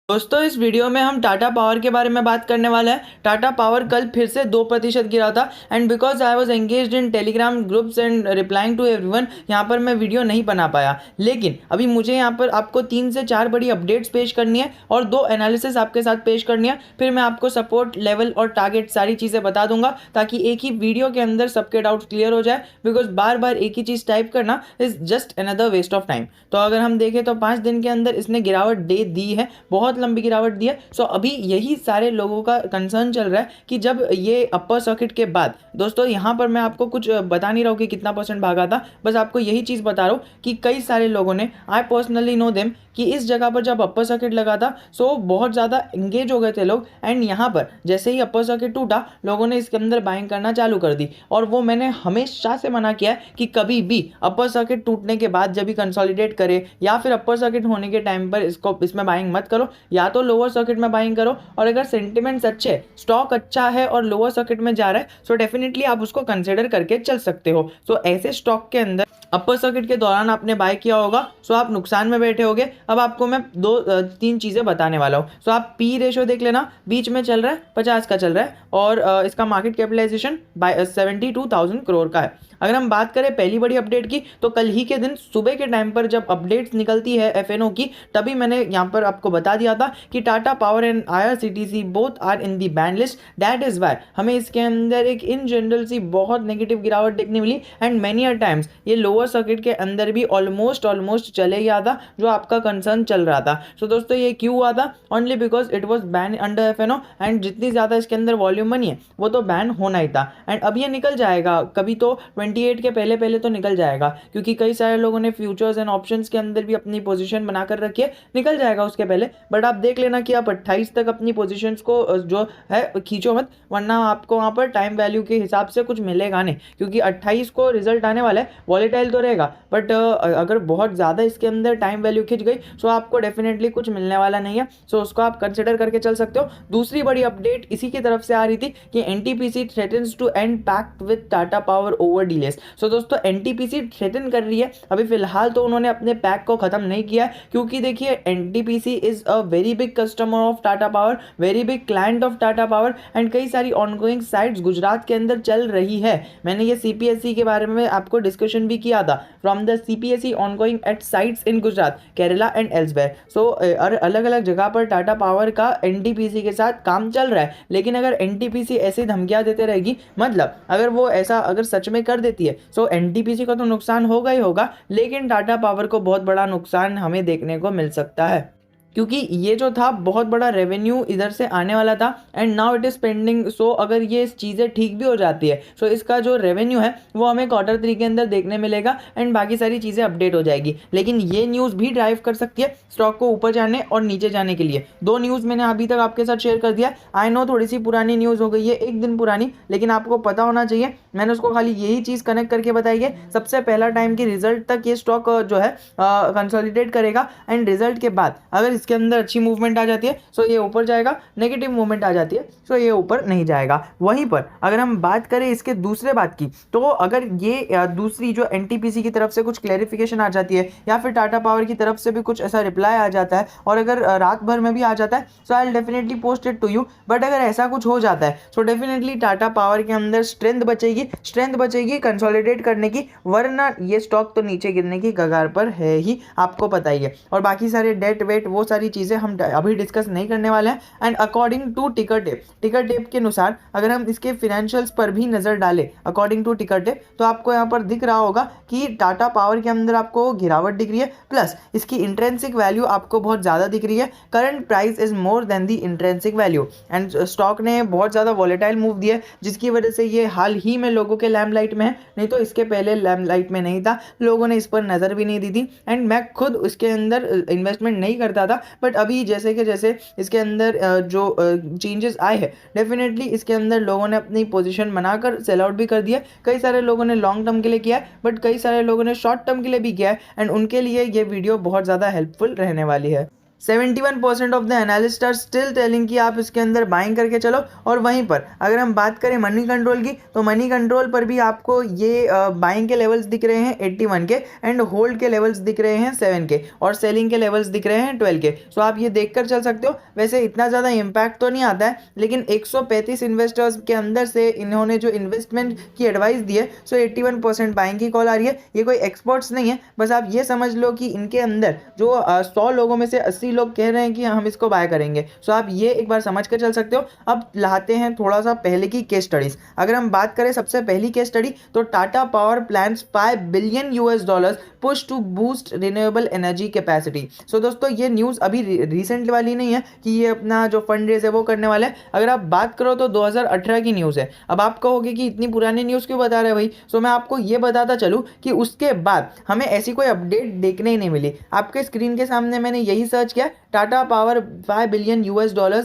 दोस्तों इस वीडियो में हम टाटा पावर के बारे में बात करने वाले हैं। टाटा पावर कल फिर से 2% गिरा था and because I was engaged in Telegram groups and replying to everyone, यहाँ पर मैं वीडियो नहीं बना पाया। लेकिन अभी मुझे यहाँ पर आपको 3 से 4 बड़ी अपडेट्स पेश करनी है और 2 एनालिसिस आपके साथ पेश करनी है। फिर मैं आपको सपोर्ट लेवल और टारगेट सारी चीज़ें बता दूंगा ताकि एक ही वीडियो के अंदर सबके डाउट्स क्लियर हो जाए, बिकॉज बार बार एक ही चीज़ टाइप करना is just another waste of time. तो अगर हम देखें तो 5 दिन के अंदर इसने गिरावट दे दी है, बहुत लंबी गिरावट दी है। सो अभी यही सारे लोगों का कंसर्न चल रहा है कि जब ये अपर सर्किट के बाद, दोस्तों यहाँ पर मैं आपको कुछ बता नहीं रहा हूँ कि कितना परसेंट भागा था, बस आपको यही चीज़ बता रहा हूँ कि कई सारे लोगों ने, आई पर्सनली नो देम, कि इस जगह पर जब अपर सर्किट लगा था सो बहुत ज़्यादा एंगेज हो गए थे लोग एंड यहाँ पर जैसे ही अपर सर्किट टूटा लोगों ने इसके अंदर बाइंग करना चालू कर दी। और वो मैंने हमेशा से मना किया है कि कभी भी अपर सर्किट टूटने के बाद जब भी कंसोलिडेट करे या फिर अपर सर्किट होने के टाइम पर इसमें बाइंग मत करो, या तो लोअर सर्किट में बाइंग करो। और अगर सेंटिमेंट्स अच्छे, स्टॉक अच्छा है और लोअर सर्किट में जा रहा है सो डेफिनेटली आप उसको कंसिडर करके चल सकते हो। सो ऐसे स्टॉक के अंदर अपर सर्किट के दौरान आपने बाय किया होगा सो आप नुकसान में बैठे होगे। अब आपको मैं 2-3 चीज़ें बताने वाला हूँ। सो आप पी रेशो देख लेना, बीच में चल रहा है 50 का चल रहा है और इसका मार्केट कैपिटलाइजेशन 72,000 करोड़ का है। अगर हम बात करें पहली बड़ी अपडेट की तो कल ही के दिन सुबह के टाइम पर जब अपडेट्स निकलती है एफएनओ की, तभी मैंने यहाँ पर आपको बता दिया था कि Tata power and IRCTC both are in the ban list. That is why हमें इसके अंदर एक इन जनरल सी बहुत नेगेटिव गिरावट देखने मिली एंड मेनी अ टाइम्स ये लोअर सर्किट के अंदर भी ऑलमोस्ट चले गया था जो आपका कंसर्न चल रहा था। सो दोस्तों ये क्यों हुआ था? Only because it was ban under FNO and जितनी ज़्यादा इसके अंदर वॉल्यूम बनी है वो तो बैन होना ही था। एंड अब ये निकल जाएगा कभी तो 28 के पहले पहले तो निकल जाएगा, क्योंकि कई सारे लोगों ने फ्यूचर्स एंड ऑप्शंस के अंदर भी अपनी पोजीशन बनाकर रखी है, निकल जाएगा उसके पहले। बट आप देख लेना कि आप 28 तक अपनी पोजीशंस को जो है खींचो मत, वरना आपको वहाँ पर टाइम वैल्यू के हिसाब से कुछ मिलेगा नहीं, क्योंकि 28 को रिजल्ट आने वाला है। वॉलेटाइल तो रहेगा बट अगर बहुत ज़्यादा इसके अंदर टाइम वैल्यू खिंच गई सो आपको डेफिनेटली कुछ मिलने वाला नहीं है। सो उसको आप कंसिडर करके चल सकते हो। दूसरी बड़ी अपडेट इसी की तरफ से आ रही थी कि NTPC threatens to end pact with Tata power over delays. So दोस्तों एनटीपीसी थ्रेटन कर रही है, अभी फिलहाल तो उन्होंने अपने पैक को खत्म नहीं किया है, क्योंकि देखिए NTPC is a very big customer of Tata power, very big client of Tata power and कई सारी ऑनगोइंग साइट्स गुजरात के अंदर चल रही है। मैंने ये सीपीएसई के बारे में आपको डिस्कशन भी किया था, from the CPSE ongoing at sites in Gujarat, Kerala and elsewhere. So अलग अलग जगह पर टाटा पावर का एनटीपीसी के साथ काम चल रहा है। लेकिन अगर एनटीपीसी ऐसी धमकियां देते रहेगी, मतलब अगर वो ऐसा अगर सच में कर देती है सो एनटीपीसी का तो नुकसान होगा ही होगा, लेकिन टाटा पावर को बहुत बड़ा नुकसान हमें देखने को मिल सकता है, क्योंकि ये जो था बहुत बड़ा रेवेन्यू इधर से आने वाला था and now it is pending. So अगर ये चीज़ें ठीक भी हो जाती है सो इसका जो रेवेन्यू है वो हमें Q3 के अंदर देखने मिलेगा एंड बाकी सारी चीज़ें अपडेट हो जाएगी। लेकिन ये न्यूज़ भी ड्राइव कर सकती है स्टॉक को ऊपर जाने और नीचे जाने के लिए। 2 न्यूज़ मैंने अभी तक आपके साथ शेयर कर दिया। आई नो थोड़ी सी पुरानी न्यूज़ हो गई है, 1 दिन पुरानी, लेकिन आपको पता होना चाहिए मैंने उसको खाली यही चीज़ कनेक्ट करके बताई है। सबसे पहला टाइम की रिजल्ट तक ये स्टॉक जो है कंसोलिडेट करेगा एंड रिजल्ट के बाद अगर इसके अंदर अच्छी मूवमेंट आ जाती है सो ये ऊपर जाएगा, नेगेटिव मूवमेंट आ जाती है सो ये ऊपर नहीं जाएगा। वहीं पर अगर हम बात करें इसके दूसरे बात की, तो अगर ये दूसरी जो एनटीपीसी की तरफ से कुछ क्लैरिफिकेशन आ जाती है या फिर टाटा पावर की तरफ से भी कुछ ऐसा रिप्लाई आ जाता है और अगर रात भर में भी आ जाता है so I will definitely post it to you. But अगर ऐसा कुछ हो जाता है सो डेफिनेटली टाटा पावर के अंदर स्ट्रेंथ बचेगी कंसोलिडेट करने की, वरना ये स्टॉक तो नीचे गिरने की कगार पर है ही, आपको पता ही है। और बाकी सारे डेट वेट वो सारी चीज़ें हम अभी डिस्कस नहीं करने वाले हैं। And according to ticker tape के अनुसार अगर हम इसके फिनेंशियल्स पर भी नज़र डालें अकॉर्डिंग टू टिकर टेप, तो आपको यहाँ पर दिख रहा होगा कि टाटा पावर के अंदर आपको गिरावट दिख रही है, प्लस इसकी इंट्रेंसिक वैल्यू आपको बहुत ज़्यादा दिख रही है। Current price is more than the intrinsic value and stock ने बहुत ज़्यादा वॉलेटाइल मूव दिया है, जिसकी वजह से ये हाल ही में लोगों के लैम्पलाइट में है, नहीं तो इसके पहले लैम्पलाइट में नहीं था, लोगों ने इस पर नज़र भी नहीं दी थी। एंड मैं खुद उसके अंदर इन्वेस्टमेंट नहीं करता था, बट अभी जैसे कि जैसे इसके अंदर जो चेंजेस आए हैं डेफिनेटली इसके अंदर लोगों ने अपनी पोजीशन बनाकर सेल आउट भी कर दिया। कई सारे लोगों ने लॉन्ग टर्म के लिए किया है, बट कई सारे लोगों ने शॉर्ट टर्म के लिए भी किया है एंड उनके लिए ये वीडियो बहुत ज़्यादा हेल्पफुल रहने वाली है। 71% of the analyst are still telling कि आप इसके अंदर बाइंग करके चलो। और वहीं पर अगर हम बात करें मनी कंट्रोल की, तो मनी कंट्रोल पर भी आपको ये बाइंग के लेवल्स दिख रहे हैं 81 के, एंड होल्ड के लेवल्स दिख रहे हैं 7 के, और सेलिंग के लेवल्स दिख रहे हैं 12 के। सो आप ये देखकर चल सकते हो। वैसे इतना ज़्यादा इम्पैक्ट तो नहीं आता है, लेकिन 135 इन्वेस्टर्स के अंदर से इन्होंने जो इन्वेस्टमेंट की एडवाइस दी है, सो 81% बाइंग की कॉल आ रही है। ये कोई एक्सपर्ट्स नहीं है, बस आप ये समझ लो कि इनके अंदर जो 100 लोगों में से 80 लोग कह रहे हैं कि हम इसको बाय करेंगे। सो आप ये एक बार समझ कर चल सकते हो। अब लाते हैं थोड़ा सा पहले की केस स्टडीज। अगर हम बात करें सबसे पहली केस स्टडी, तो Tata power plans $5 billion push to boost renewable energy capacity. So दोस्तों ये न्यूज़ अभी रिसेंट वाली नहीं है कि ये अपना जो फंड रेज है वो करने वाला है। अगर आप बात करो तो 2018 की न्यूज़ है। अब आप कहोगे कि इतनी पुरानी न्यूज़ क्यों बता रहे हैं भाई। सो मैं आपको ये बताता चलूँ कि उसके बाद हमें ऐसी कोई अपडेट देखने ही नहीं मिली। आपके स्क्रीन के सामने मैंने यही सर्च किया, Tata power $5 billion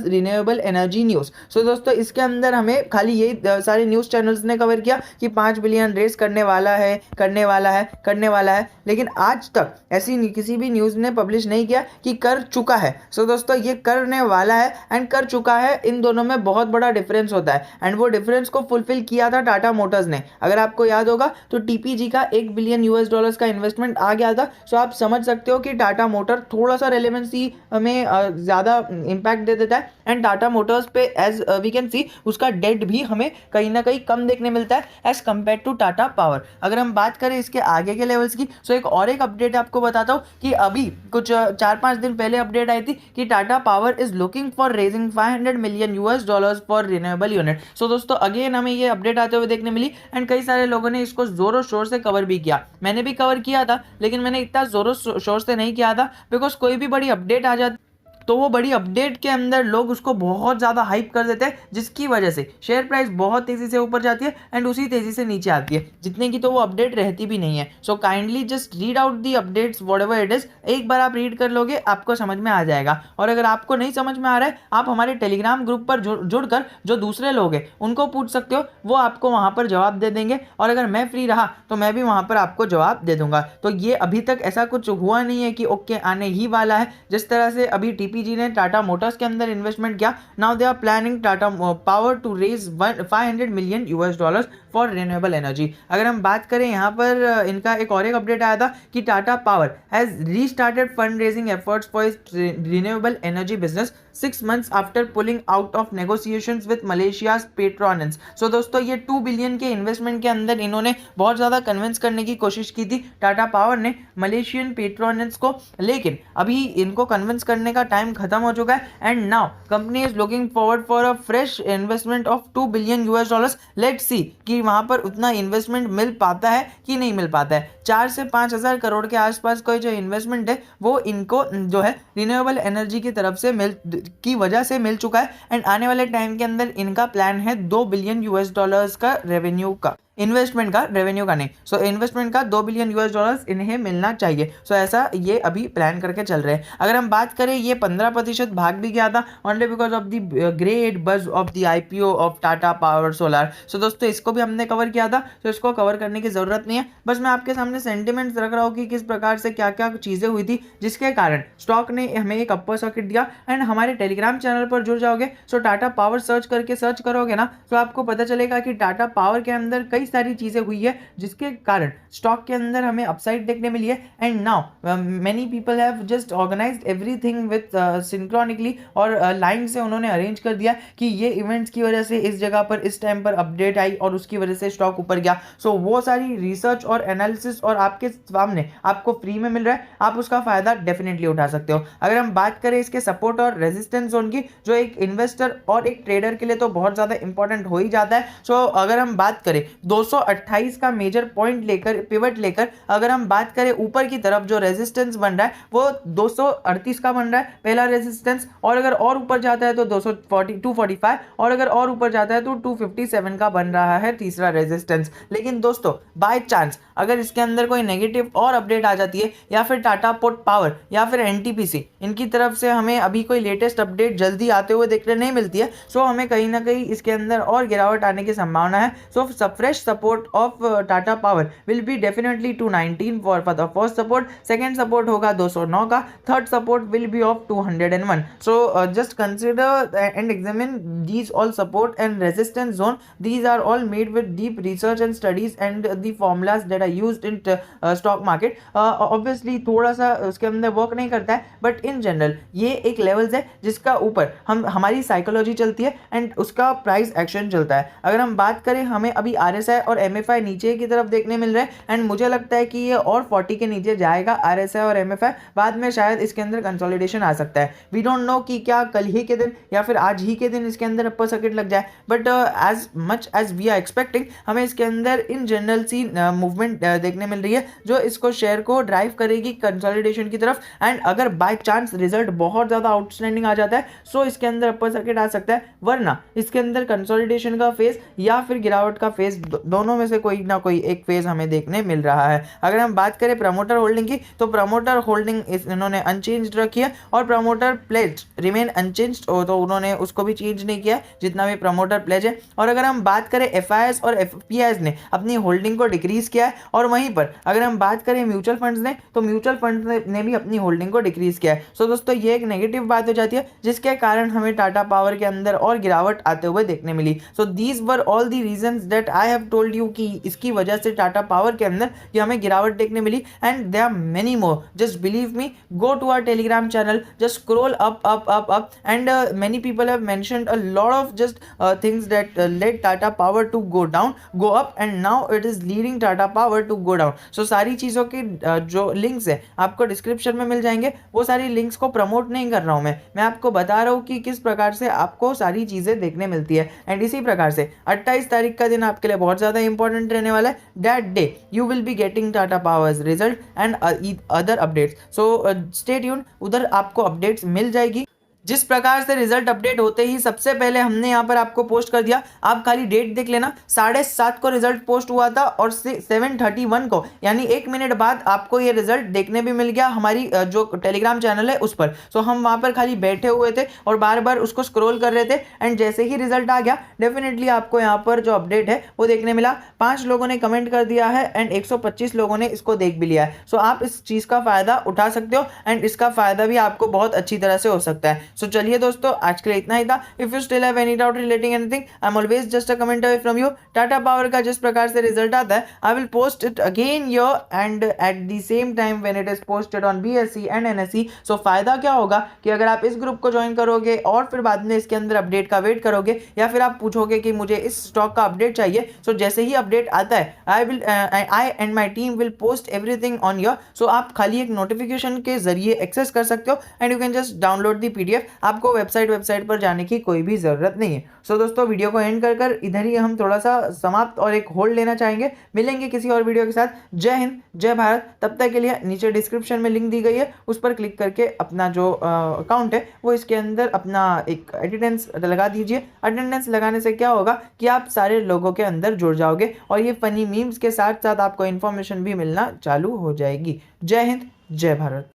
renewable energy news. So दोस्तों इसके अंदर हमें खाली यही सारे न्यूज़ चैनल्स ने कवर किया कि 5 बिलियन रेस करने वाला है, करने वाला है, करने वाला है, लेकिन आज तक ऐसी किसी भी न्यूज़ ने पब्लिश नहीं किया कि कर चुका है। सो दोस्तों ये करने वाला है एंड कर चुका है, इन दोनों में बहुत बड़ा डिफरेंस होता है। एंड वो डिफरेंस को फुलफिल किया था टाटा मोटर्स ने। अगर आपको याद होगा तो टीपीजी का $1 बिलियन का इन्वेस्टमेंट आ गया था। सो आप समझ सकते हो कि टाटा मोटर थोड़ा सा रेलेवेंसी में ज़्यादा इम्पैक्ट दे देता है। एंड टाटा मोटर्स पे एज वी कैन सी उसका डेट भी हमें कहीं ना कहीं कम देखने मिलता है as compare to Tata power. अगर हम बात करें इसके आगे के लेवल्स की, सो एक और एक अपडेट आपको बताता हूँ कि अभी कुछ 4-5 दिन पहले अपडेट आई थी कि Tata power is looking for raising $500 million for renewable unit. So दोस्तों अगेन हमें ये अपडेट आते हुए देखने मिली एंड कई सारे लोगों ने इसको जोरों शोर से कवर भी किया। मैंने भी कवर किया था, लेकिन मैंने इतना जोरों शोर से नहीं किया था बिकॉज कोई भी बड़ी अपडेट आ जाती तो वो बड़ी अपडेट के अंदर लोग उसको बहुत ज़्यादा हाइप कर देते हैं, जिसकी वजह से शेयर प्राइस बहुत तेज़ी से ऊपर जाती है एंड उसी तेज़ी से नीचे आती है, जितने की तो वो अपडेट रहती भी नहीं है। So kindly just read out the updates whatever it is. एक बार आप रीड कर लोगे आपको समझ में आ जाएगा। और अगर आपको नहीं समझ में आ रहा है, आप हमारे टेलीग्राम ग्रुप पर जुड़कर जो दूसरे लोग हैं उनको पूछ सकते हो, वो आपको वहाँ पर जवाब दे देंगे। और अगर मैं फ्री रहा तो मैं भी वहाँ पर आपको जवाब दे दूंगा। तो ये अभी तक ऐसा कुछ हुआ नहीं है कि ओके आने ही वाला है। जिस तरह से अभी टीपीजी ने टाटा मोटर्स के अंदर इन्वेस्टमेंट किया, now they are planning Tata power to raise $500 million for renewable energy. अगर हम बात करें यहाँ पर इनका एक और एक अपडेट आया था कि Tata power has restarted fund raising efforts for its renewable energy business 6 months after pulling out of negotiations with Malaysia's Petronas. So दोस्तों ये 2 बिलियन के इन्वेस्टमेंट के अंदर इन्होंने बहुत ज़्यादा कन्विंस करने की कोशिश की थी टाटा पावर ने मलेशियन पेट्रोनेंस को, लेकिन अभी इनको कन्विंस करने का टाइम खत्म हो चुका है and now company is looking forward for a fresh investment of $2 billion. Let's see कि वहाँ पर उतना इन्वेस्टमेंट मिल पाता है कि नहीं मिल पाता है। 4 से 5 हज़ार करोड़ के आसपास कोई जो इन्वेस्टमेंट है वो इनको जो है रिन्यूएबल एनर्जी की तरफ से की वजह से मिल चुका है एंड आने वाले टाइम के अंदर इनका प्लान है $2 बिलियन का रेवेन्यू का, इन्वेस्टमेंट का, रेवेन्यू का नहीं। सो इन्वेस्टमेंट का $2 बिलियन इन्हें मिलना चाहिए। सो ऐसा ये अभी प्लान करके चल रहे हैं। अगर हम बात करें ये 15% भाग भी गया था only because of the great buzz of the IPO of Tata power solar. So दोस्तों इसको भी हमने कवर किया था, तो इसको कवर करने की ज़रूरत नहीं है। बस मैं आपके सामने सेंटिमेंट्स रख रहा हूँ कि किस प्रकार से क्या क्या चीज़ें हुई थी जिसके कारण स्टॉक ने हमें एक अपर सर्किट दिया। एंड हमारे टेलीग्राम चैनल पर जुड़ जाओगे, सो टाटा पावर सर्च करोगे ना, तो आपको पता चलेगा कि टाटा पावर के अंदर कई सारी चीजें हुई है जिसके कारण स्टॉक के अंदर हमें अपसाइड देखने मिली है। And now many people have just organised everything with synchronically, और लाइन से उन्होंने अरेंज कर दिया कि ये इवेंट्स की वजह से इस जगह पर इस टाइम पर अपडेट आई और उसकी वजह से स्टॉक ऊपर गया। सो वो सारी रिसर्च और एनालिसिस और आपके सामने आपको फ्री में मिल रहा है, आप उसका फायदा डेफिनेटली उठा सकते हो। अगर हम बात करें इसके सपोर्ट और रेजिस्टेंस जोन की, जो एक इन्वेस्टर और एक ट्रेडर के लिए तो बहुत ज्यादा इंपॉर्टेंट हो ही जाता है। सो अगर हम बात करें 228 का मेजर पॉइंट लेकर, पिवट लेकर अगर हम बात करें ऊपर की तरफ जो रेजिस्टेंस बन रहा है वो 238 का बन रहा है पहला रेजिस्टेंस, और अगर और ऊपर जाता है तो 245, और अगर और ऊपर जाता है तो 257 का बन रहा है तीसरा रेजिस्टेंस। लेकिन दोस्तों बाय चांस अगर इसके अंदर कोई नेगेटिव और अपडेट आ जाती है, या फिर टाटा पोर्ट पावर या फिर NTPC इनकी तरफ से हमें अभी कोई लेटेस्ट अपडेट जल्दी आते हुए देखने नहीं मिलती है, सो हमें कहीं ना कहीं इसके अंदर और गिरावट आने की संभावना है। सो सब fresh support of Tata power will be definitely 219 for the first support, second support होगा 209 का, third support will be of 201. So just consider and examine these all support and resistance zone. These are all made with deep research and studies and the formulas that are used in stock market. Obviously थोड़ा सा उसके अंदर work नहीं करता है, but in general ये एक levels है जिसका ऊपर हमारी साइकोलॉजी चलती है एंड उसका प्राइस एक्शन चलता है. अगर हम बात करें, हमें अभी RSI और MFI नीचे की तरफ देखने मिल रहे हैं एंड मुझे लगता है कि ये और 40 के नीचे जाएगा RSI और MFI. बाद में शायद इसके अंदर कंसोलिडेशन आ सकता है. वी डोंट नो कि क्या कल ही के दिन या फिर आज ही के दिन इसके अंदर अपर सर्किट लग जाए, but as much as we are expecting हमें इसके अंदर इन जनरल सी मूवमेंट देखने मिल रही है जो इसको शेयर को ड्राइव करेगी कंसोलिडेशन की तरफ. एंड अगर बाय चांस रिजल्ट बहुत ज़्यादा आउटस्टैंडिंग आ जाता है सो इसके अंदर अपर सर्किट आ सकता है, वरना इसके अंदर कंसोलिडेशन का फेज या फिर गिरावट का फेज, दोनों में से कोई ना कोई एक फेज हमें देखने मिल रहा है. अगर हम बात करें प्रमोटर होल्डिंग की, तो प्रमोटर होल्डिंग इन्होंने अनचेंज्ड रखी है और प्रमोटर प्लेज रिमेन अनचेंज्ड, तो उन्होंने उसको भी चेंज नहीं किया जितना भी प्रमोटर प्लेज है. और अगर हम बात करें FIs और FPIs ने अपनी होल्डिंग को डिक्रीज किया है, और वहीं पर अगर हम बात करें म्यूचुअल फंड्स ने, तो म्यूचुअल फंड ने भी अपनी होल्डिंग को डिक्रीज किया है. सो दोस्तों ये एक नेगेटिव बात हो जाती है जिसके कारण हमें टाटा पावर के अंदर और गिरावट आते हुए देखने मिली. So these were all the reasons that I have told you कि इसकी वजह से टाटा पावर के अंदर ये हमें गिरावट देखने मिली. And there are many more, just believe me, go to our Telegram channel, just scroll up and many people have mentioned a lot of just things that led Tata Power to go down, go up, and now it is leading Tata Power to go down. So सारी चीज़ों के जो links है आपको description में मिल जाएंगे. वो सारी लिंक्स को प्रमोट नहीं कर रहा हूँ मैं आपको बता रहा हूँ कि किस प्रकार से आपको सारी चीज़ें देखने मिलती है. एंड इसी प्रकार से 28 तारीख का दिन आपके लिए बहुत ज़्यादा इंपॉर्टेंट रहने वाला है. That day you will be getting Tata powers result and other updates. So stay tuned, उधर आपको अपडेट्स मिल जाएगी. जिस प्रकार से रिजल्ट अपडेट होते ही सबसे पहले हमने यहाँ पर आपको पोस्ट कर दिया. आप खाली डेट देख लेना, 7:30 को रिजल्ट पोस्ट हुआ था और 7:31 को यानी 1 मिनट बाद आपको ये रिजल्ट देखने भी मिल गया हमारी जो टेलीग्राम चैनल है उस पर. सो हम वहाँ पर खाली बैठे हुए थे और बार बार उसको स्क्रॉल कर रहे थे एंड जैसे ही रिजल्ट आ गया डेफिनेटली आपको यहाँ पर जो अपडेट है वो देखने मिला. 5 लोगों ने कमेंट कर दिया है एंड 125 लोगों ने इसको देख भी लिया है. सो आप इस चीज़ का फ़ायदा उठा सकते हो एंड इसका फ़ायदा भी आपको बहुत अच्छी तरह से हो सकता है. सो चलिए दोस्तों, आज के लिए इतना ही था. If you still have any doubt relating anything, I am always just a comment away from you. Tata power का जिस प्रकार से रिजल्ट आता है I will post it again your and at the same time when it is posted on BSE and NSE. सो फायदा क्या होगा कि अगर आप इस ग्रुप को ज्वाइन करोगे और फिर बाद में इसके अंदर अपडेट का वेट करोगे या फिर आप पूछोगे कि मुझे इस स्टॉक का अपडेट चाहिए, सो जैसे ही अपडेट आता है I and my team will post everything on your. So आप खाली एक नोटिफिकेशन के जरिए एक्सेस कर सकते हो and you can just download the PDF. आपको वेबसाइट पर जाने की कोई भी ज़रूरत नहीं है. सो दोस्तों वीडियो को एंड कर इधर ही हम थोड़ा सा समाप्त और एक होल्ड लेना चाहेंगे. मिलेंगे किसी और वीडियो के साथ. जय हिंद, जय भारत. तब तक के लिए नीचे डिस्क्रिप्शन में लिंक दी गई है, उस पर क्लिक करके अपना जो अकाउंट है वो इसके अंदर अपना एक अटेंडेंस लगा दीजिए. अटेंडेंस लगाने से क्या होगा कि आप सारे लोगों के अंदर जुड़ जाओगे और ये फनी मीम्स के साथ साथ आपको इन्फॉर्मेशन भी मिलना चालू हो जाएगी. जय हिंद, जय भारत.